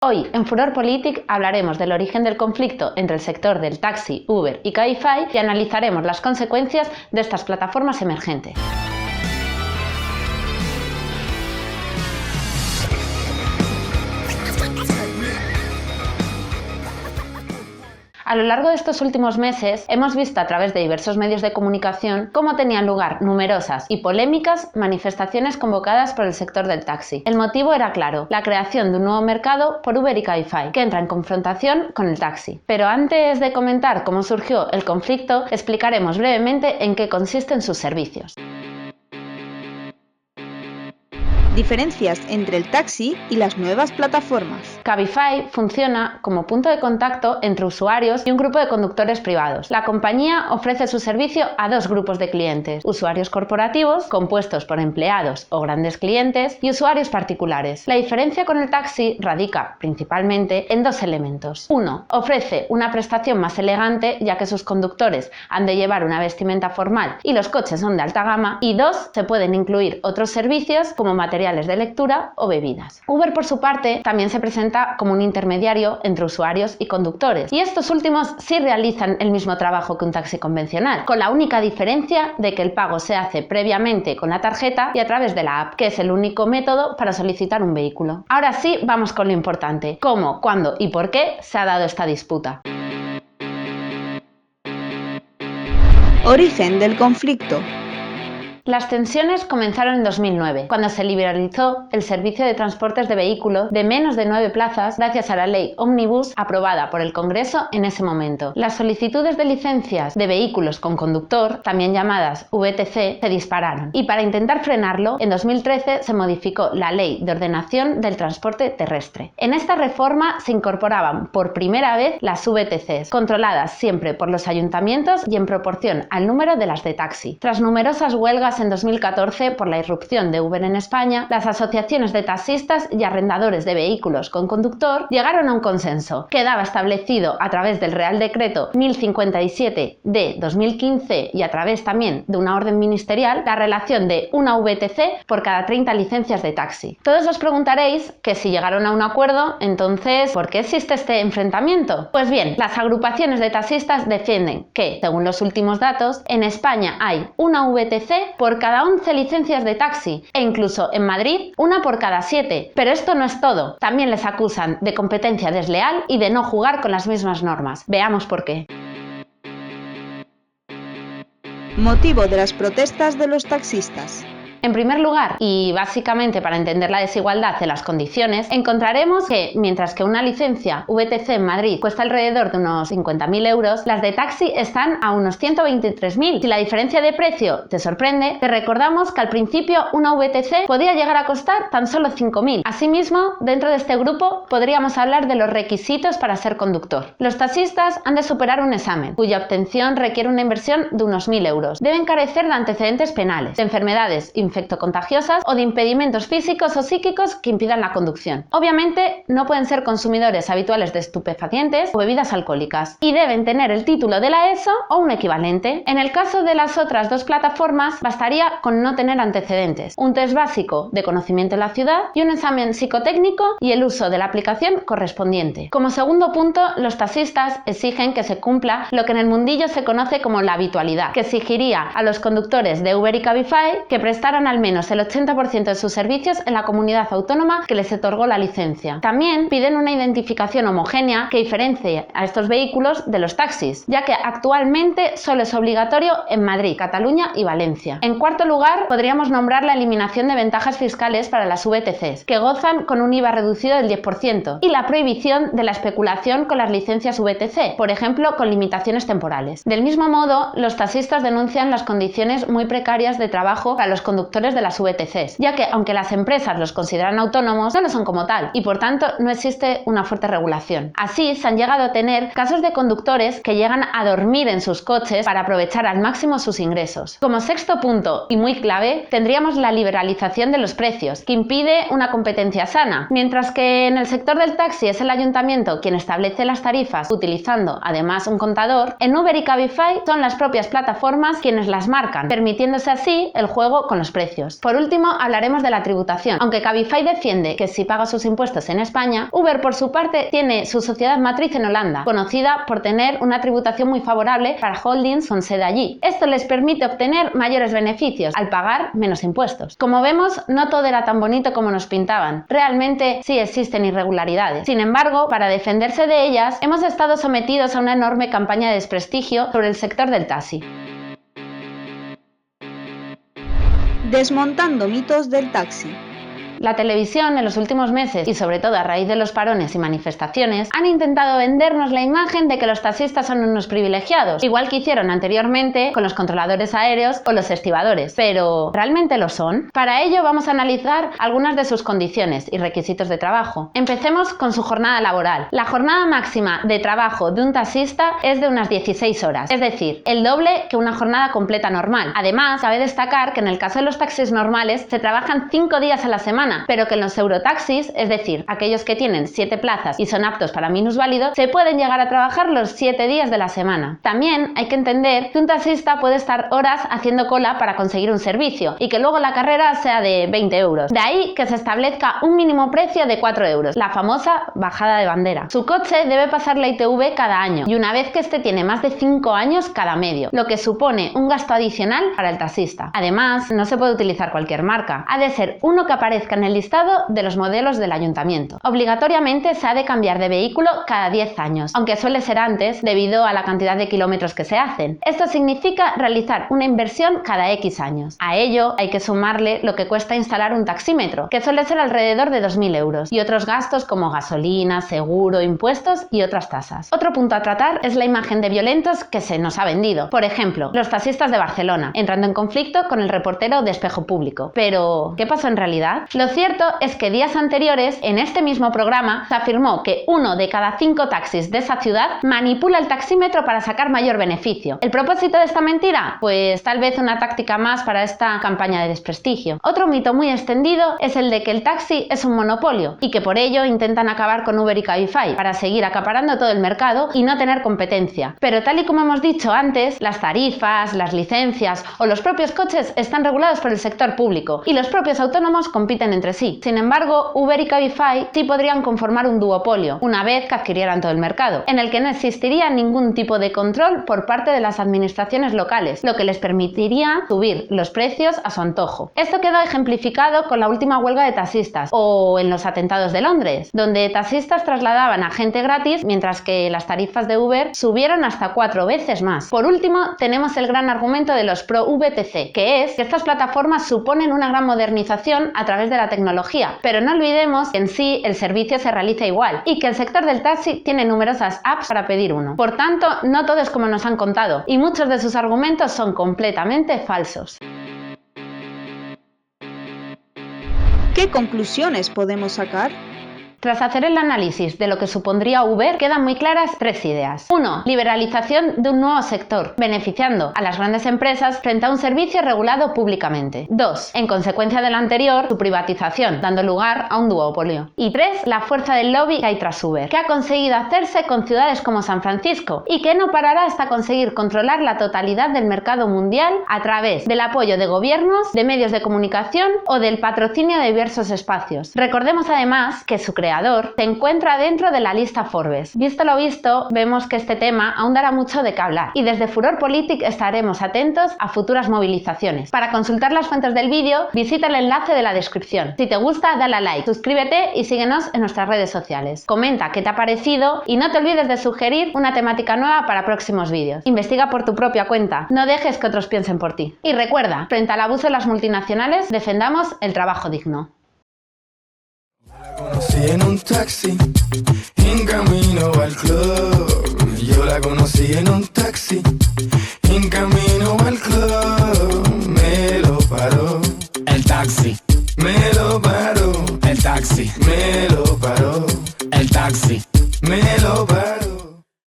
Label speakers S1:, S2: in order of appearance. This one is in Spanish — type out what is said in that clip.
S1: Hoy, en Furor Politic, hablaremos del origen del conflicto entre el sector del taxi, Uber y Cabify y analizaremos las consecuencias de estas plataformas emergentes. A lo largo de estos últimos meses hemos visto a través de diversos medios de comunicación cómo tenían lugar numerosas y polémicas manifestaciones convocadas por el sector del taxi. El motivo era claro, la creación de un nuevo mercado por Uber y Cabify, que entra en confrontación con el taxi. Pero antes de comentar cómo surgió el conflicto, explicaremos brevemente en qué consisten sus servicios.
S2: Diferencias entre el taxi y las nuevas plataformas.
S1: Cabify funciona como punto de contacto entre usuarios y un grupo de conductores privados. La compañía ofrece su servicio a dos grupos de clientes: usuarios corporativos, compuestos por empleados o grandes clientes, y usuarios particulares. La diferencia con el taxi radica principalmente en dos elementos. 1. Ofrece una prestación más elegante, ya que sus conductores han de llevar una vestimenta formal y los coches son de alta gama. Y 2. Se pueden incluir otros servicios como materiales de lectura o bebidas. Uber, por su parte, también se presenta como un intermediario entre usuarios y conductores, y estos últimos sí realizan el mismo trabajo que un taxi convencional, con la única diferencia de que el pago se hace previamente con la tarjeta y a través de la app, que es el único método para solicitar un vehículo. Ahora sí, vamos con lo importante: cómo, cuándo y por qué se ha dado esta disputa.
S2: Origen del conflicto.
S1: Las tensiones comenzaron en 2009, cuando se liberalizó el servicio de transportes de vehículos de menos de 9 plazas gracias a la ley Omnibus aprobada por el Congreso en ese momento. Las solicitudes de licencias de vehículos con conductor, también llamadas VTC, se dispararon, y para intentar frenarlo, en 2013 se modificó la Ley de Ordenación del Transporte Terrestre. En esta reforma se incorporaban por primera vez las VTCs, controladas siempre por los ayuntamientos y en proporción al número de las de taxi. Tras numerosas huelgas en 2014 por la irrupción de Uber en España, las asociaciones de taxistas y arrendadores de vehículos con conductor llegaron a un consenso. Quedaba establecido a través del Real Decreto 1057 de 2015 y a través también de una orden ministerial la relación de una VTC por cada 30 licencias de taxi. Todos os preguntaréis que si llegaron a un acuerdo, entonces, ¿por qué existe este enfrentamiento? Pues bien, las agrupaciones de taxistas defienden que, según los últimos datos, en España hay una VTC por cada 11 licencias de taxi, e incluso en Madrid una por cada 7. Pero esto no es todo. También les acusan de competencia desleal y de no jugar con las mismas normas. Veamos por qué.
S2: Motivo de las protestas de los taxistas.
S1: En primer lugar, y básicamente para entender la desigualdad de las condiciones, encontraremos que, mientras que una licencia VTC en Madrid cuesta alrededor de unos 50.000 euros, las de taxi están a unos 123.000. Si la diferencia de precio te sorprende, te recordamos que al principio una VTC podía llegar a costar tan solo 5.000. Asimismo, dentro de este grupo podríamos hablar de los requisitos para ser conductor. Los taxistas han de superar un examen, cuya obtención requiere una inversión de unos 1.000 euros. Deben carecer de antecedentes penales, de enfermedades infectocontagiosas o de impedimentos físicos o psíquicos que impidan la conducción. Obviamente no pueden ser consumidores habituales de estupefacientes o bebidas alcohólicas, y deben tener el título de la ESO o un equivalente. En el caso de las otras dos plataformas bastaría con no tener antecedentes, un test básico de conocimiento en la ciudad y un examen psicotécnico y el uso de la aplicación correspondiente. Como segundo punto, los taxistas exigen que se cumpla lo que en el mundillo se conoce como la habitualidad, que exigiría a los conductores de Uber y Cabify que prestaran al menos el 80% de sus servicios en la comunidad autónoma que les otorgó la licencia. También piden una identificación homogénea que diferencie a estos vehículos de los taxis, ya que actualmente solo es obligatorio en Madrid, Cataluña y Valencia. En cuarto lugar, podríamos nombrar la eliminación de ventajas fiscales para las VTCs, que gozan con un IVA reducido del 10%, y la prohibición de la especulación con las licencias VTC, por ejemplo, con limitaciones temporales. Del mismo modo, los taxistas denuncian las condiciones muy precarias de trabajo para los conductores de las VTCs, ya que aunque las empresas los consideran autónomos, no lo son como tal, y por tanto no existe una fuerte regulación. Así se han llegado a tener casos de conductores que llegan a dormir en sus coches para aprovechar al máximo sus ingresos. Como sexto punto, y muy clave, tendríamos la liberalización de los precios, que impide una competencia sana. Mientras que en el sector del taxi es el ayuntamiento quien establece las tarifas utilizando además un contador, en Uber y Cabify son las propias plataformas quienes las marcan, permitiéndose así el juego con los precios. precios. Por último, hablaremos de la tributación. Aunque Cabify defiende que si paga sus impuestos en España, Uber por su parte tiene su sociedad matriz en Holanda, conocida por tener una tributación muy favorable para holdings con sede allí. Esto les permite obtener mayores beneficios al pagar menos impuestos. Como vemos, no todo era tan bonito como nos pintaban. Realmente sí existen irregularidades. Sin embargo, para defenderse de ellas, hemos estado sometidos a una enorme campaña de desprestigio sobre el sector del taxi.
S2: Desmontando mitos del taxi.
S1: La televisión en los últimos meses, y sobre todo a raíz de los parones y manifestaciones, han intentado vendernos la imagen de que los taxistas son unos privilegiados, igual que hicieron anteriormente con los controladores aéreos o los estibadores. Pero, ¿realmente lo son? Para ello vamos a analizar algunas de sus condiciones y requisitos de trabajo. Empecemos con su jornada laboral. La jornada máxima de trabajo de un taxista es de unas 16 horas, es decir, el doble que una jornada completa normal. Además, cabe destacar que en el caso de los taxis normales se trabajan 5 días a la semana, pero que en los eurotaxis, es decir, aquellos que tienen 7 plazas y son aptos para minusválidos, se pueden llegar a trabajar los 7 días de la semana. También hay que entender que un taxista puede estar horas haciendo cola para conseguir un servicio y que luego la carrera sea de 20 euros. De ahí que se establezca un mínimo precio de 4 euros, la famosa bajada de bandera. Su coche debe pasar la ITV cada año y una vez que este tiene más de 5 años cada medio, lo que supone un gasto adicional para el taxista. Además, no se puede utilizar cualquier marca, ha de ser uno que aparezca en el listado de los modelos del ayuntamiento. Obligatoriamente se ha de cambiar de vehículo cada 10 años, aunque suele ser antes debido a la cantidad de kilómetros que se hacen. Esto significa realizar una inversión cada X años. A ello hay que sumarle lo que cuesta instalar un taxímetro, que suele ser alrededor de 2.000 euros, y otros gastos como gasolina, seguro, impuestos y otras tasas. Otro punto a tratar es la imagen de violentos que se nos ha vendido. Por ejemplo, los taxistas de Barcelona, entrando en conflicto con el reportero de Espejo Público. Pero, ¿qué pasó en realidad? Lo cierto es que días anteriores, en este mismo programa, se afirmó que 1 de cada 5 taxis de esa ciudad manipula el taxímetro para sacar mayor beneficio. ¿El propósito de esta mentira? Pues tal vez una táctica más para esta campaña de desprestigio. Otro mito muy extendido es el de que el taxi es un monopolio y que por ello intentan acabar con Uber y Cabify para seguir acaparando todo el mercado y no tener competencia. Pero tal y como hemos dicho antes, las tarifas, las licencias o los propios coches están regulados por el sector público y los propios autónomos compiten entre sí. Sin embargo, Uber y Cabify sí podrían conformar un duopolio, una vez que adquirieran todo el mercado, en el que no existiría ningún tipo de control por parte de las administraciones locales, lo que les permitiría subir los precios a su antojo. Esto quedó ejemplificado con la última huelga de taxistas, o en los atentados de Londres, donde taxistas trasladaban a gente gratis, mientras que las tarifas de Uber subieron hasta 4 veces más. Por último, tenemos el gran argumento de los pro VTC, que es que estas plataformas suponen una gran modernización a través de la tecnología, pero no olvidemos que en sí el servicio se realiza igual y que el sector del taxi tiene numerosas apps para pedir uno. Por tanto, no todo es como nos han contado y muchos de sus argumentos son completamente falsos.
S2: ¿Qué conclusiones podemos sacar?
S1: Tras hacer el análisis de lo que supondría Uber, quedan muy claras 3 ideas. 1. Liberalización de un nuevo sector, beneficiando a las grandes empresas frente a un servicio regulado públicamente. 2. En consecuencia de lo anterior, su privatización, dando lugar a un duopolio. Y 3. La fuerza del lobby que hay tras Uber, que ha conseguido hacerse con ciudades como San Francisco y que no parará hasta conseguir controlar la totalidad del mercado mundial a través del apoyo de gobiernos, de medios de comunicación o del patrocinio de diversos espacios. Recordemos además que su creador se encuentra dentro de la lista Forbes. Visto lo visto, vemos que este tema aún dará mucho de qué hablar y desde Furor Politic estaremos atentos a futuras movilizaciones. Para consultar las fuentes del vídeo, visita el enlace de la descripción. Si te gusta, dale a like, suscríbete y síguenos en nuestras redes sociales. Comenta qué te ha parecido y no te olvides de sugerir una temática nueva para próximos vídeos. Investiga por tu propia cuenta, no dejes que otros piensen por ti. Y recuerda, frente al abuso de las multinacionales, defendamos el trabajo digno.
S3: La conocí en un taxi, en camino al club. Yo la conocí en un taxi, en camino al club. Me lo paró el taxi, me lo paró el taxi, me lo